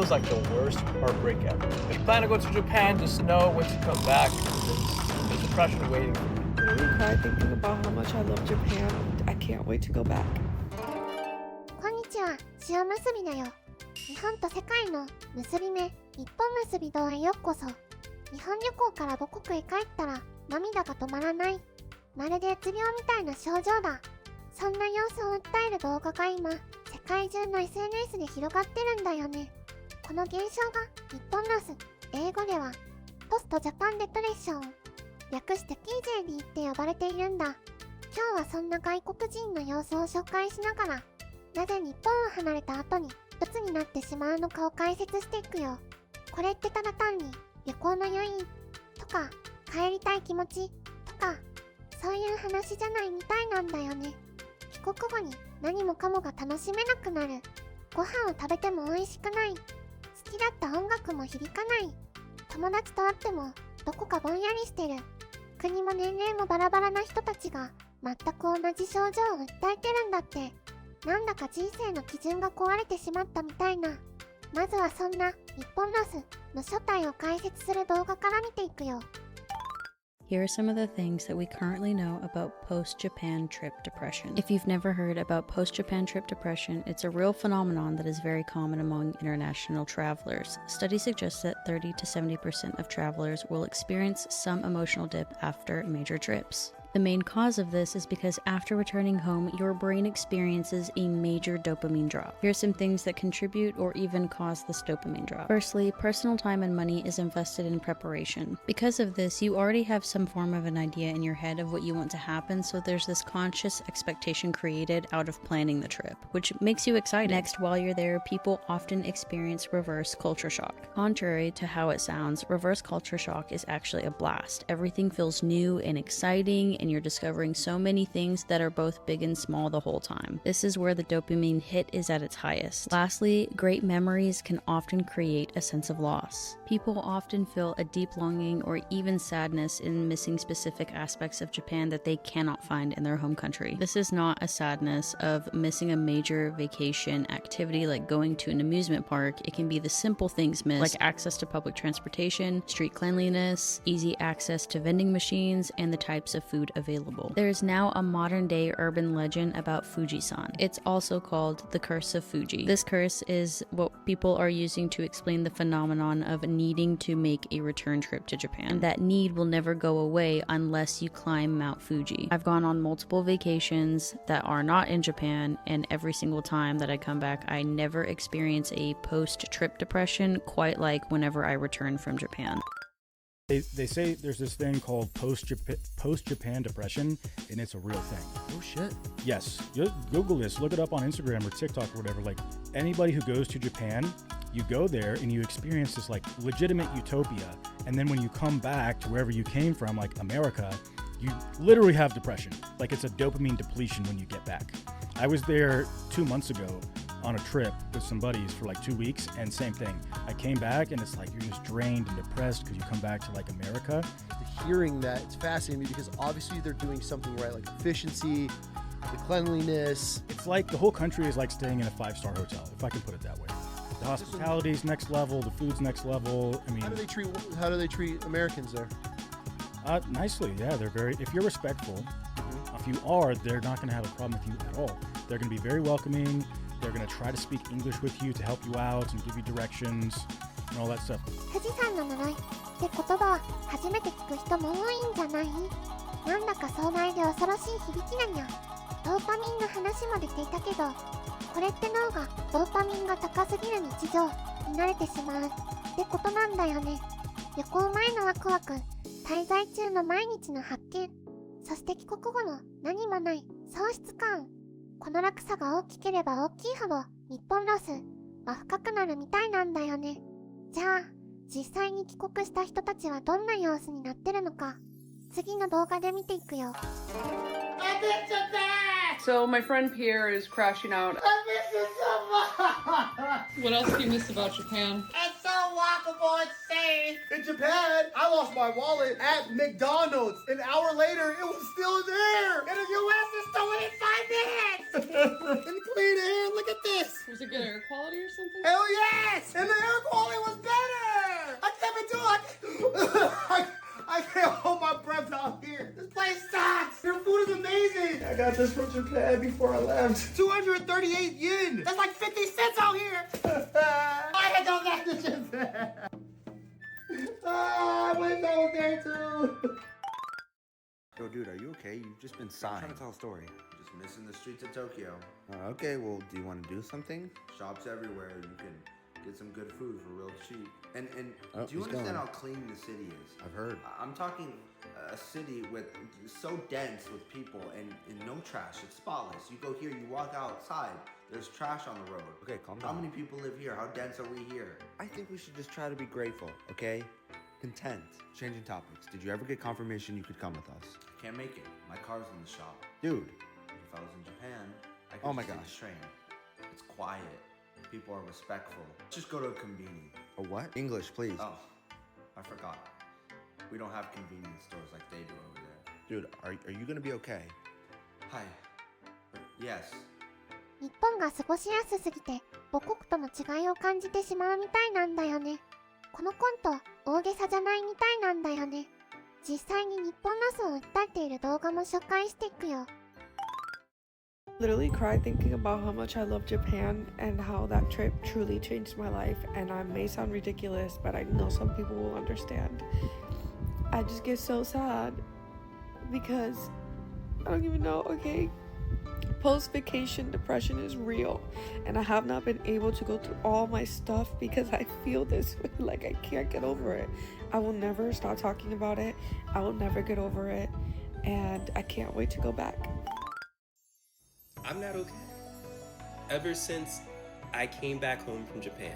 feels like the worst heartbreak ever. If you plan to go to Japan, just know once you come back, there's depression waiting for you. I really cry thinking about how much I love Japan. I can't wait to go back. こんにちは、しおむすびだよ。日本と世界の結び目、一本結び道へようこそ。日本旅行から母国へ帰ったら涙が止まらない。まるでうつ病みたいな症状だ。そんな様子を訴える動画が今、世界中の SNS で広がってるんだよね。この現象が日本ロス、英語ではポストジャパンデプレッション、略して PJD って呼ばれているんだ。今日はそんな外国人の様子を紹介しながら、なぜ日本を離れた後に鬱になってしまうのかを解説していくよ。これってただ単に旅行の余韻とか帰りたい気持ちとかそういう話じゃないみたいなんだよね。帰国後に何もかもが楽しめなくなる。ご飯を食べても美味しくない。好きだった音楽も響かない。友達と会ってもどこかぼんやりしてる。国も年齢もバラバラな人たちが全く同じ症状を訴えてるんだって。なんだか人生の基準が壊れてしまったみたいな。まずはそんな日本ロスの正体を解説する動画から見ていくよ。Here are some of the things that we currently know about post-Japan trip depression. If you've never heard about post-Japan trip depression, it's a real phenomenon that is very common among international travelers. Studies suggest that 30 to 70% of travelers will experience some emotional dip after major trips. The main cause of this is because after returning home, your brain experiences a major dopamine drop. Here are some things that contribute or even cause this dopamine drop. Firstly, personal time and money is invested in preparation. Because of this, you already have some form of an idea in your head of what you want to happen, so there's this conscious expectation created out of planning the trip, which makes you excited. Next, while you're there, people often experience reverse culture shock. Contrary to how it sounds, reverse culture shock is actually a blast. Everything feels new and exciting, and you're discovering so many things that are both big and small the whole time. This is where the dopamine hit is at its highest. Lastly, great memories can often create a sense of loss. People often feel a deep longing or even sadness in missing specific aspects of Japan that they cannot find in their home country. This is not a sadness of missing a major vacation activity like going to an amusement park. It can be the simple things missed, like access to public transportation, street cleanliness, easy access to vending machines, and the types of food available. There is now a modern-day urban legend about Fuji-san. It's also called the curse of Fuji. This curse is what people are using to explain the phenomenon of needing to make a return trip to Japan. That need will never go away unless you climb Mount Fuji. I've gone on multiple vacations that are not in Japan, and every single time that I come back, I never experience a post-trip depression quite like whenever I return from Japan. They say there's this thing called post-Japan depression, and it's a real thing. Oh shit. Yes, you Google this, look it up on Instagram or TikTok or whatever. Like anybody who goes to Japan, you go there and you experience this like legitimate utopia, and then when you come back to wherever you came from, like America, you literally have depression. Like it's a dopamine depletion when you get back. I was there 2 months ago on a trip with some buddies for like 2 weeks, and same thing. I came back and it's like you're just drained and depressed because you come back to like America. Hearing that, it's fascinating me because obviously they're doing something right, like efficiency, the cleanliness. It's like the whole country is like staying in a 5-star hotel, if I can put it that way. The hospitality's next level, the food's next level. I mean, how do they treat Americans there? Nicely, yeah. They're very. If you're respectful, if you are, they're not going to have a problem with you at all. They're going to be very welcoming. They're going to try to speak English with you to help you out and give you directions and all that stuff. 富士山の呪いって言葉初めて聞く人も多いんじゃない？なんだか壮大で恐ろしい響きなにゃ。ドーパミンの話も出ていたけど、これって脳がドーパミンが高すぎる日常に慣れてしまうってことなんだよね。旅行前のワクワク、滞在中の毎日の発見、そして帰国後の何もない喪失感。この落差が大きければ大きいほど日本ロスは深くなるみたいなんだよね。じゃあ実際に帰国した人たちはどんな様子になってるのか次の動画で見ていくよ。So my friend Pierre is crashing out. I miss it so much! What else do you miss about Japan? It's so walkable and safe! In Japan, I lost my wallet at McDonald's. An hour later, it was still there! In the US, it's 25 minutes! And clean air, look at this! Was it good air quality or something? Hell yes! And the air quality was better! I can't be doing I can't hold my breath out here. This place sucks! Your food is amazing! I got this from Japan before I left. 238 yen! That's like 50 cents out here! I had done that to Japan! I wish I was there too! Yo, dude, are you okay? You've just been sighing. I'm trying to tell a story. Just missing the streets of Tokyo. Okay, well, do you want to do something? Shops everywhere. You can get some good food for real cheap. And do you understand how clean the city is? I've heard. I'm talking a city with so dense with people and no trash. It's spotless. You go here, you walk outside, there's trash on the road. Okay, calm down. How many people live here? How dense are we here? I think we should just try to be grateful, okay? Content. Changing topics. Did you ever get confirmation you could come with us? I can't make it. My car's in the shop. Dude. If I was in Japan, I could take the train. It's quiet. People are respectful. Just go to a convenience. A what? English, please. Oh, I forgot. We don't have convenience stores like they do over there. Dude, are you gonna be okay? Hi. Yes. 日本が過ごしやすすぎて母国との違いを感じてしまうみたいなんだよね。このコント大げさじゃないみたいなんだよね。実際に日本ロスを訴えている動画も紹介していくよ。Literally cried thinking about how much I love Japan and how that trip truly changed my life. And I may sound ridiculous, but I know some people will understand. I just get so sad because I don't even know, okay? Post-vacation depression is real, and I have not been able to go through all my stuff because I feel this way, like I can't get over it. I will never stop talking about it. I will never get over it, and I can't wait to go back. I'm not okay. Ever since I came back home from Japan,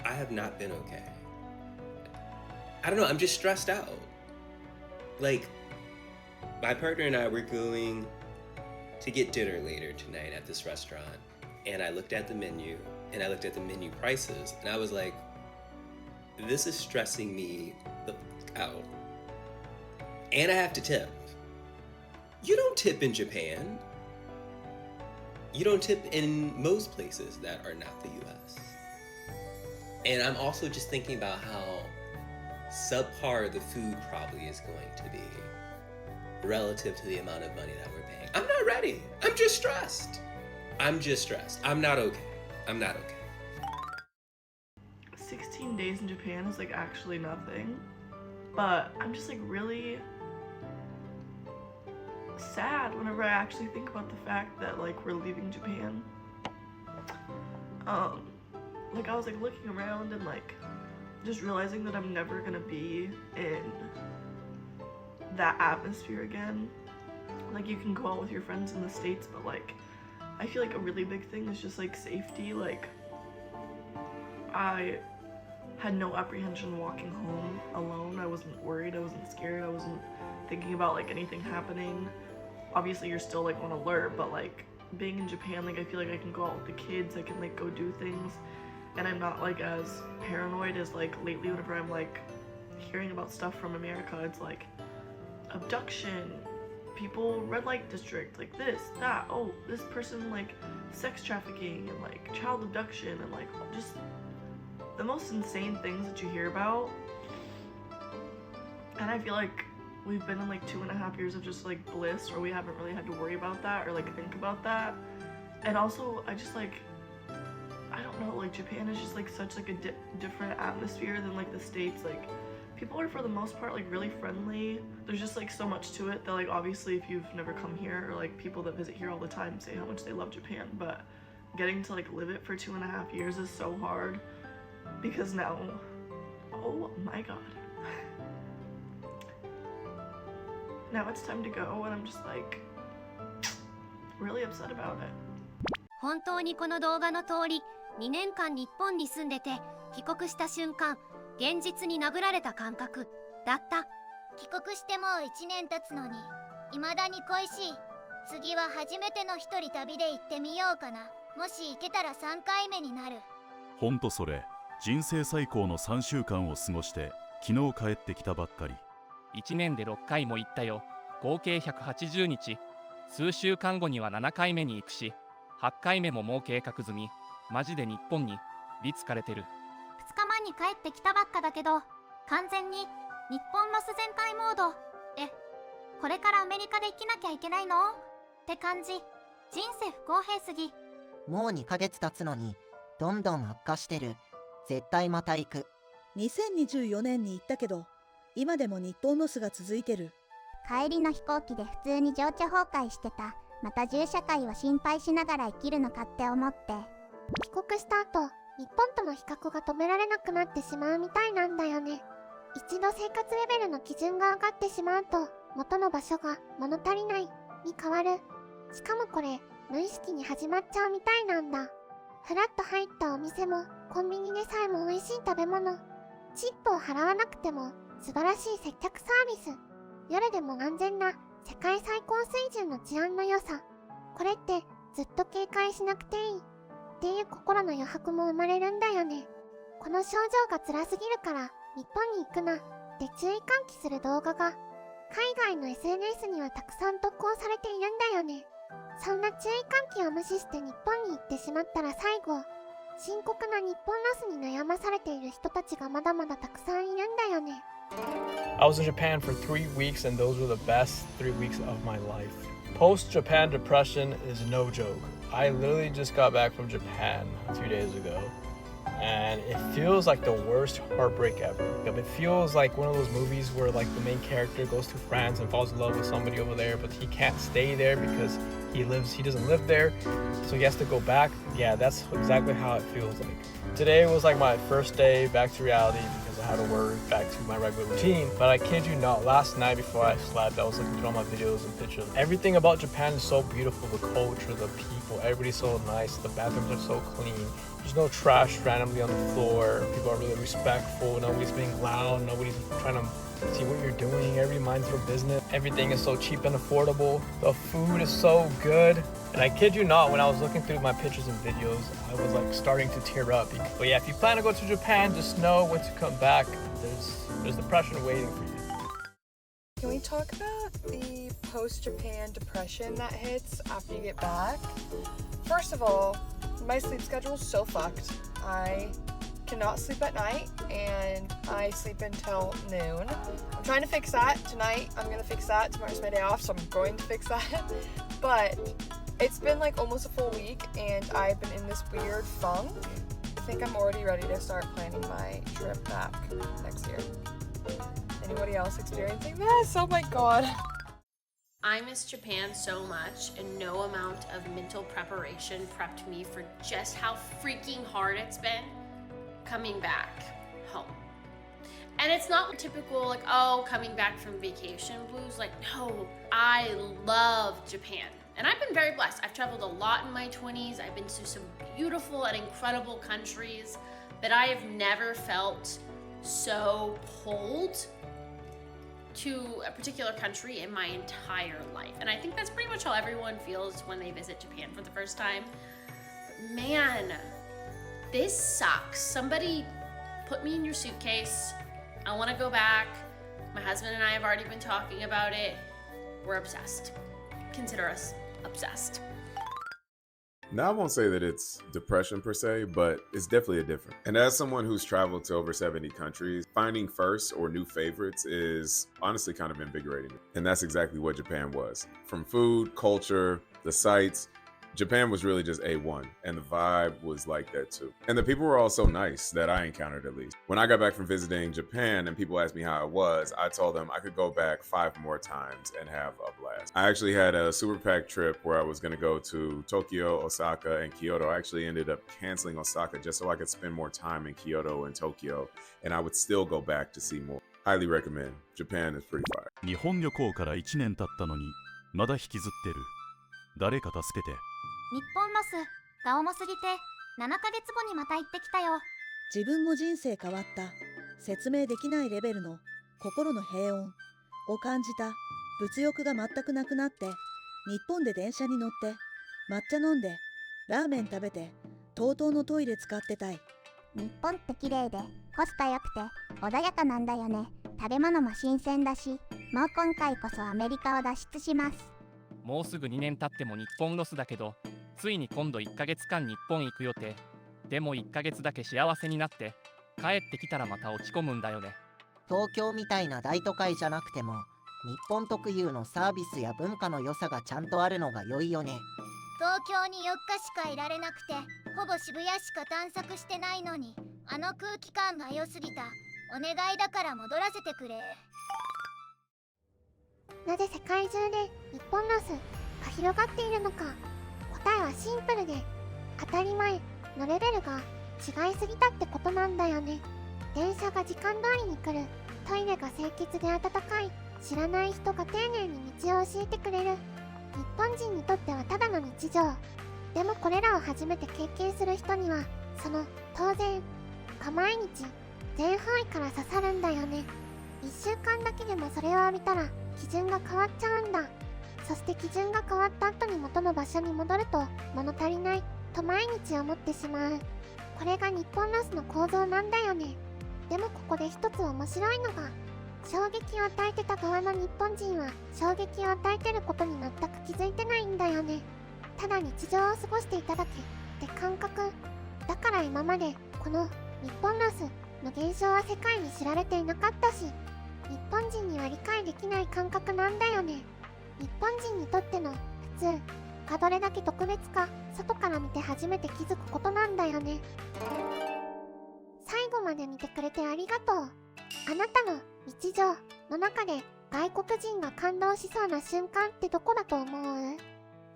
I have not been okay. I don't know, I'm just stressed out. Like, my partner and I were going to get dinner later tonight at this restaurant, and I looked at the menu, and I looked at the menu prices, and I was like, this is stressing me the fuck out. And I have to tip. You don't tip in Japan. You don't tip in most places that are not the US. And I'm also just thinking about how subpar the food probably is going to be relative to the amount of money that we're paying. I'm not ready. I'm just stressed. I'm not okay. I'm not okay. 16 days in Japan is like actually nothing, but I'm just like really sad whenever I actually think about the fact that like we're leaving Japan. Like I was like looking around and like just realizing that I'm never gonna be in that atmosphere again. Like you can go out with your friends in the States, but like I feel like a really big thing is just like safety. Like I had no apprehension walking home alone. I wasn't worried, I wasn't scared, I wasn't thinking about like anything happening. Obviously you're still like on alert, but like being in Japan, like I feel like I can go out with the kids, I can like go do things, and I'm not like as paranoid as like lately whenever I'm like hearing about stuff from America. It's like abduction, people red light district, like this, that, oh, this person like sex trafficking and like child abduction and like just the most insane things that you hear about. And I feel like we've been in like 2.5 years of just like bliss, or we haven't really had to worry about that or like think about that. And also I just like, I don't know, like Japan is just like such like a different atmosphere than like the States. Like people are for the most part like really friendly. There's just like so much to it that like obviously if you've never come here, or like people that visit here all the time say how much they love Japan, but getting to like live it for 2.5 years is so hard because now, oh my god. Now it's time to go and I'm just like really upset about it. 本当にこの動画の通り、2年間日本に住んでて帰国した瞬間、現実に殴られた感覚だった。帰国してもう1年経つのに未だに恋しい。次は初めての一人旅で行ってみようかな。もし行けたら3回目になる。ほんとそれ、人生最高の3週間を過ごして昨日帰ってきたばっかり。1年で6回も行ったよ。合計180日。数週間後には7回目に行くし、8回目ももう計画済み。マジで日本にリツかれてる。2日前に帰ってきたばっかだけど、完全に日本ロス全開モード。これからアメリカで生きなきゃいけないのって感じ。人生不公平すぎ。もう2ヶ月経つのにどんどん悪化してる。絶対また行く。2024年に行ったけど今でも日本ロスが続いてる。帰りの飛行機で普通に情緒崩壊してた。また銃社会を心配しながら生きるのかって思って。帰国した後、日本との比較が止められなくなってしまうみたいなんだよね。一度生活レベルの基準が上がってしまうと、元の場所が物足りないに変わる。しかもこれ、無意識に始まっちゃうみたいなんだ。ふらっと入ったお店も、コンビニでさえも美味しい食べ物。チップを払わなくても、素晴らしい接客サービス。夜でも安全な、世界最高水準の治安の良さ。これって、ずっと警戒しなくていい。っていう心の余白も生まれるんだよね。この症状が辛すぎるから、日本に行くな、って注意喚起する動画が、海外の SNS にはたくさん投稿されているんだよね。そんな注意喚起を無視して日本に行ってしまったら最後、深刻な日本ロスに悩まされている人たちがまだまだたくさんいるんだよね。I was in Japan for 3 weeks and those were the best 3 weeks of my life. Post-Japan depression is no joke. I literally just got back from Japan 2 days ago. And it feels like the worst heartbreak ever. It feels like one of those movies where like the main character goes to France and falls in love with somebody over there, but he can't stay there because he doesn't live there, so he has to go back. Yeah, that's exactly how it feels like. Today was like my first day back to reality because I had to work back to my regular routine. But I kid you not, last night before I slept, I was looking through all my videos and pictures. Everything about Japan is so beautiful. The culture, the people, everybody's so nice. The bathrooms are so clean. There's no trash randomly on the floor. People are really respectful. Nobody's being loud. Nobody's trying to see what you're doing. Everybody minds their business. Everything is so cheap and affordable. The food is so good. And I kid you not, when I was looking through my pictures and videos, I was like starting to tear up. But yeah, if you plan to go to Japan, just know when to come back. There's depression waiting for you. Can we talk about the post-Japan depression that hits after you get back? First of all, my sleep schedule is so fucked. I cannot sleep at night and I sleep until noon. I'm trying to fix that tonight. I'm gonna fix that. Tomorrow's my day off, so I'm going to fix that. But it's been like almost a full week and I've been in this weird funk. I think I'm already ready to start planning my trip back next year. Anybody else experiencing this? Oh my god. I miss Japan so much, and no amount of mental preparation prepped me for just how freaking hard it's been coming back home. And it's not typical, like, oh, coming back from vacation blues. Like, no, I love Japan. And I've been very blessed. I've traveled a lot in my 20s. I've been to some beautiful and incredible countries, but I have never felt so pulled to a particular country in my entire life. And I think that's pretty much how everyone feels when they visit Japan for the first time. But man, this sucks. Somebody put me in your suitcase. I want to go back. My husband and I have already been talking about it. We're obsessed. Consider us obsessed. Now, I won't say that it's depression per se, but it's definitely a difference. And as someone who's traveled to over 70 countries, finding firsts or new favorites is honestly kind of invigorating. And that's exactly what Japan was. From food, culture, the sights, Japan was really just A1, and the vibe was like that too. And the people were all so nice that I encountered, at least. When I got back from visiting Japan and people asked me how it was, I told them I could go back 5 more times and have a blast. I actually had a super packed trip where I was gonna go to Tokyo, Osaka, and Kyoto. I actually ended up canceling Osaka just so I could spend more time in Kyoto and Tokyo, and I would still go back to see more. Highly recommend. Japan is pretty fire. 日本旅行から1年経ったのにまだ引きずってる。誰か助けて。日本ロスが重すぎて7ヶ月後にまた行ってきたよ。自分も人生変わった。説明できないレベルの心の平穏を感じた。物欲が全くなくなって、日本で電車に乗って抹茶飲んでラーメン食べて TOTO のトイレ使ってたい。日本って綺麗でコスパ良くて穏やかなんだよね。食べ物も新鮮だし、もう今回こそアメリカを脱出します。もうすぐ2年経っても日本ロスだけど、ついに今度1ヶ月間日本行く予定。でも1ヶ月だけ幸せになって帰ってきたらまた落ち込むんだよね。東京みたいな大都会じゃなくても日本特有のサービスや文化の良さがちゃんとあるのが良いよね。東京に4日しかいられなくてほぼ渋谷しか探索してないのにあの空気感が良すぎた。お願いだから戻らせてくれ。なぜ世界中で日本ロスが広がっているのか。答えはシンプルで当たり前のレベルが違いすぎたってことなんだよね。電車が時間通りに来る、トイレが清潔で温かい、知らない人が丁寧に道を教えてくれる。日本人にとってはただの日常。でもこれらを初めて経験する人にはその当然が毎日全方位から刺さるんだよね。1週間だけでもそれを浴びたら基準が変わっちゃうんだ。そして基準が変わった後に元の場所に戻ると物足りないと毎日思ってしまう。これが日本ロスの構造なんだよね。でもここで一つ面白いのが、衝撃を与えてた側の日本人は衝撃を与えてることに全く気づいてないんだよね。ただ日常を過ごしていただけって感覚だから今までこの日本ロスの現象は世界に知られていなかったし、日本人には理解できない感覚なんだよね。日本人にとっての普通がどれだけ特別か外から見て初めて気づくことなんだよね。最後まで見てくれてありがとう。あなたの日常の中で外国人が感動しそうな瞬間ってどこだと思う？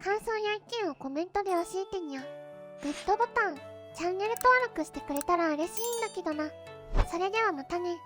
感想や意見をコメントで教えてにゃ。グッドボタン、チャンネル登録してくれたら嬉しいんだけどな。それではまたね。